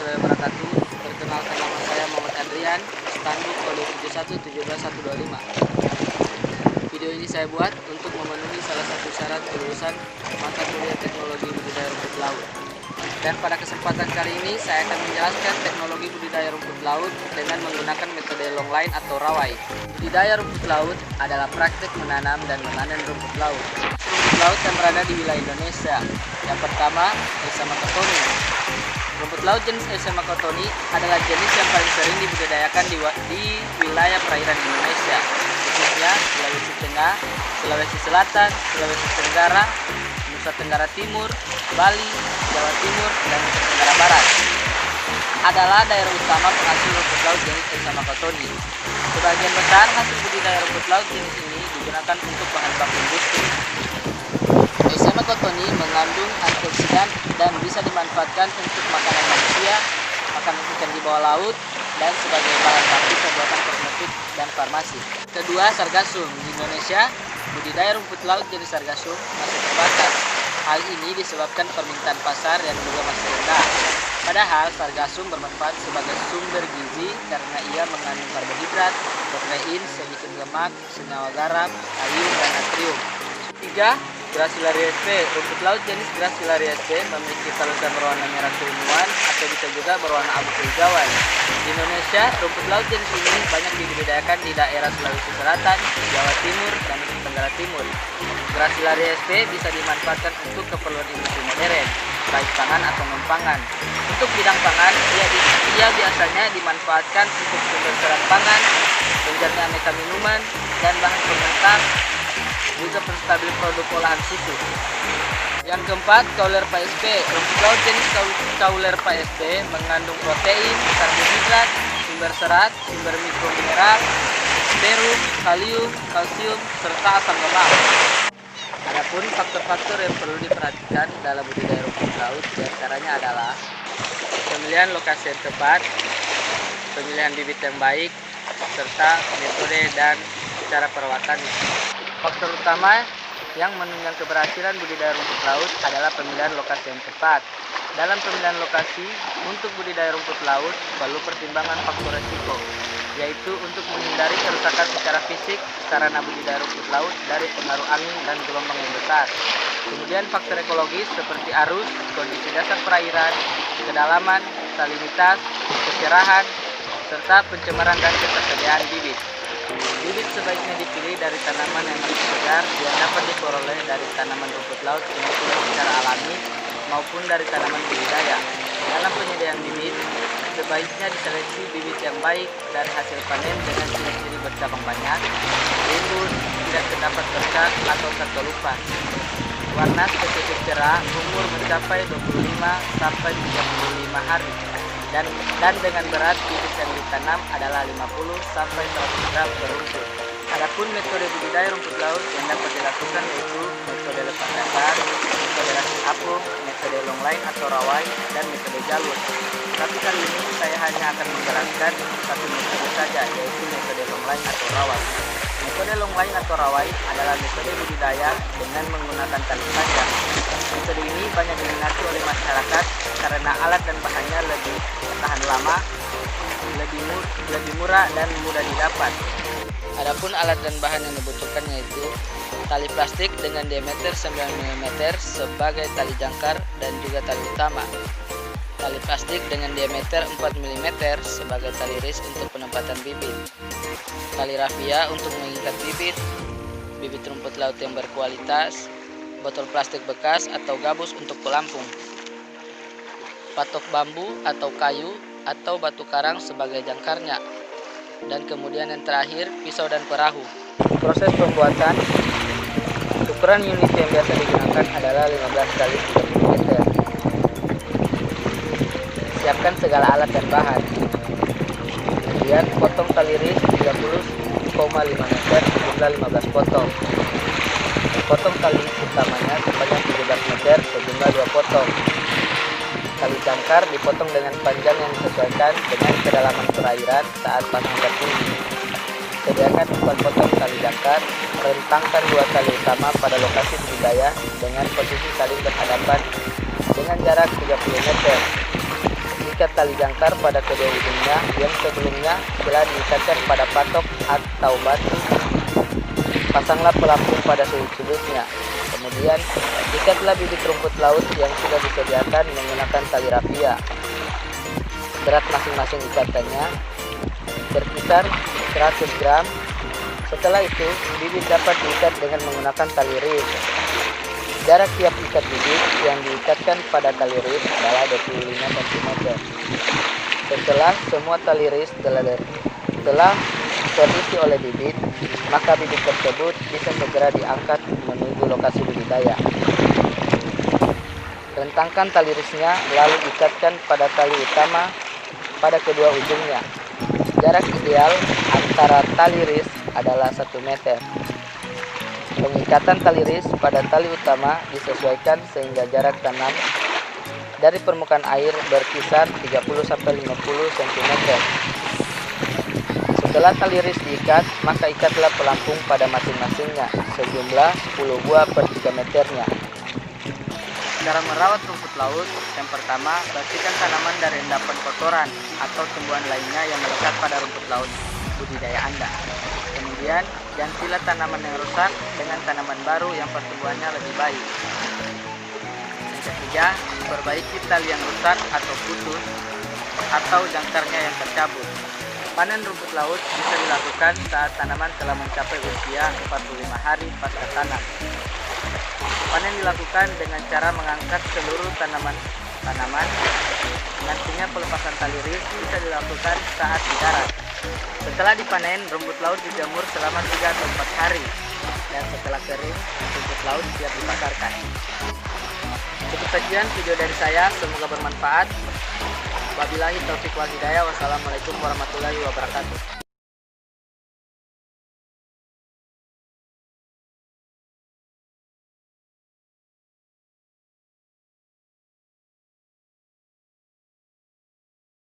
warahmatullahi wabarakatuh. Perkenalkan, nama saya Muhammad Adrian, Standuk kode 71171125. Video ini saya buat untuk memenuhi salah satu syarat kelulusan mata kuliah teknologi budidaya rumput laut. Dan pada kesempatan kali ini saya akan menjelaskan teknologi budidaya rumput laut dengan menggunakan metode long line atau rawai. Budidaya rumput laut adalah praktik menanam dan memanen rumput laut. Rumput laut yang berada di wilayah Indonesia. Yang pertama, Elsa Makotoni. Rumput laut jenis Elsa Makotoni adalah jenis yang paling sering dibudidayakan di wilayah perairan Indonesia, khususnya Sulawesi Tengah, Sulawesi Selatan, Sulawesi Tenggara, Nusa Tenggara Timur, Bali, Jawa Timur, dan Nusa Tenggara Barat. Adalah daerah utama penghasil rumput laut jenis Elsa Makotoni. Sebagian besar hasil budidaya rumput laut jenis ini digunakan untuk bahan baku industri. Elsa Makotoni mengandung antioksidan dan bisa dimanfaatkan untuk makanan manusia, makanan ikan di bawah laut, dan sebagai bahan baku pembuatan kosmetik dan farmasi. Kedua, Sargassum. Di Indonesia, budidaya rumput laut jenis Sargassum masih terbatas. Hal ini disebabkan permintaan pasar yang juga masih rendah. Padahal Sargassum bermanfaat sebagai sumber gizi karena ia mengandung karbohidrat, protein, sedikit lemak, senyawa garam, kalium, dan natrium. Ketiga, Gracilaria sp. Rumput laut jenis Gracilaria sp. memiliki saluran berwarna merah keunguan atau bisa juga berwarna abu kehijauan. Di Indonesia, rumput laut jenis ini banyak dibudidayakan di daerah Sulawesi Selatan, Jawa Timur, dan Nusa Tenggara Timur. Gracilaria sp. bisa dimanfaatkan untuk keperluan industri modern, baik pangan atau non-pangan. Untuk bidang pangan, ia biasanya dimanfaatkan untuk sumber serat pangan, penjaga aneka minuman, dan bahan pemerintah, juga penstabil produk olahan susu. Yang keempat, Caulerpa sp. Rumput laut jenis Caulerpa sp. mengandung protein, karbohidrat, sumber serat, sumber mikromineral, serum, kalium, kalsium, serta asam lemak. Adapun faktor-faktor yang perlu diperhatikan dalam budidaya rumput laut diantaranya adalah pemilihan lokasi yang tepat, pemilihan bibit yang baik, serta metode dan cara perawatannya. Faktor utama yang menunjang keberhasilan budidaya rumput laut adalah pemilihan lokasi yang tepat. Dalam pemilihan lokasi untuk budidaya rumput laut perlu pertimbangan faktor resiko, yaitu untuk menghindari kerusakan secara fisik sarana budidaya rumput laut dari pengaruh angin dan gelombang yang besar. Kemudian faktor ekologis seperti arus, kondisi dasar perairan, kedalaman, salinitas, kecerahan, serta pencemaran dan ketersediaan bibit. Bibit sebaiknya dipilih dari tanaman yang masih segar yang dapat diperoleh dari tanaman rumput laut yang ditumbuh secara alami maupun dari tanaman budidaya. Dalam penyediaan bibit, sebaiknya diseleksi bibit yang baik dari hasil panen dengan ciri-ciri bercabang banyak, rimbun, tidak terdapat bercak atau terkelupas, warna spesifik cerah, umur mencapai 25 sampai 35 hari, dan dengan berat bibit yang ditanam adalah 50 sampai 100 gram per rumput. Adapun metode budidaya rumput laut yang dapat dilakukan yaitu metode lepas dasar, metode langsung apung, metode long line atau rawai, dan metode jalur. Tapi kali ini saya hanya akan menjelaskan satu metode saja, yaitu metode long line atau rawai. Metode long line atau rawai adalah metode budidaya dengan menggunakan tali panjang. Metode ini banyak diminati oleh masyarakat karena alat dan bahannya lebih tahan lama, lebih murah, dan mudah didapat. Adapun alat dan bahan yang dibutuhkan yaitu tali plastik dengan diameter 9 mm sebagai tali jangkar dan juga tali utama. Tali plastik dengan diameter 4 mm sebagai tali ris untuk penempatan bibit. Tali rafia untuk mengikat bibit, bibit rumput laut yang berkualitas, botol plastik bekas atau gabus untuk pelampung, patok bambu atau kayu atau batu karang sebagai jangkarnya, dan kemudian yang terakhir pisau dan perahu. Proses pembuatan, ukuran unit yang biasa digunakan adalah 15 kali 30 meter. Siapkan segala alat dan bahan. Kemudian potong tali ris 30,5 meter sejumlah 15 potong. Potong tali utamanya sepanjang 17 meter sejumlah 2 potong. Tali jangkar dipotong dengan panjang yang disesuaikan dengan kedalaman perairan saat pasang tertinggi. Sediakan 4 potong tali jangkar, rentangkan 2 tali utama pada lokasi budidaya dengan posisi saling berhadapan dengan jarak 30 meter. Jika ikat tali jangkar pada kedua ujungnya yang sebelumnya telah diikatkan pada patok atau batu. Pasanglah pelampung pada sudut-sudutnya. Kemudian, ikatlah bibit rumput laut yang sudah disediakan menggunakan tali rapia. Berat masing-masing ikatannya berkisar 100 gram. Setelah itu, bibit dapat diikat dengan menggunakan tali ris. Jarak tiap ikat bibit yang diikatkan pada tali ris adalah 25 cm. Setelah semua tali ris telah terisi oleh bibit, maka bibit tersebut bisa segera diangkat menuju lokasi budidaya. Rentangkan tali risnya lalu ikatkan pada tali utama pada kedua ujungnya. Jarak ideal antara tali ris adalah 1 meter. Pengikatan tali ris pada tali utama disesuaikan sehingga jarak tanam dari permukaan air berkisar 30-50 cm. Setelah tali ris diikat, maka ikatlah pelampung pada masing-masingnya sejumlah 10 buah per 3 meternya. Cara merawat rumput laut, yang pertama, bersihkan tanaman dari endapan kotoran atau tumbuhan lainnya yang melekat pada rumput laut budidaya Anda. Kemudian, gantilah tanaman yang rusak dengan tanaman baru yang pertumbuhannya lebih baik. Yang ketiga, perbaiki tali yang rusak atau putus atau jangkarnya yang tercabut. Panen rumput laut bisa dilakukan saat tanaman telah mencapai usia 45 hari pasca tanam. Panen dilakukan dengan cara mengangkat seluruh tanaman. Nantinya pelepasan tali ris bisa dilakukan saat di darat. Setelah dipanen, rumput laut dijemur selama 3 atau 4 hari. Dan setelah kering, rumput laut siap dipasarkan. Cukup sekian video dari saya, semoga bermanfaat. Wabillahi taufiq wal hidayah. Wassalamualaikum warahmatullahi wabarakatuh.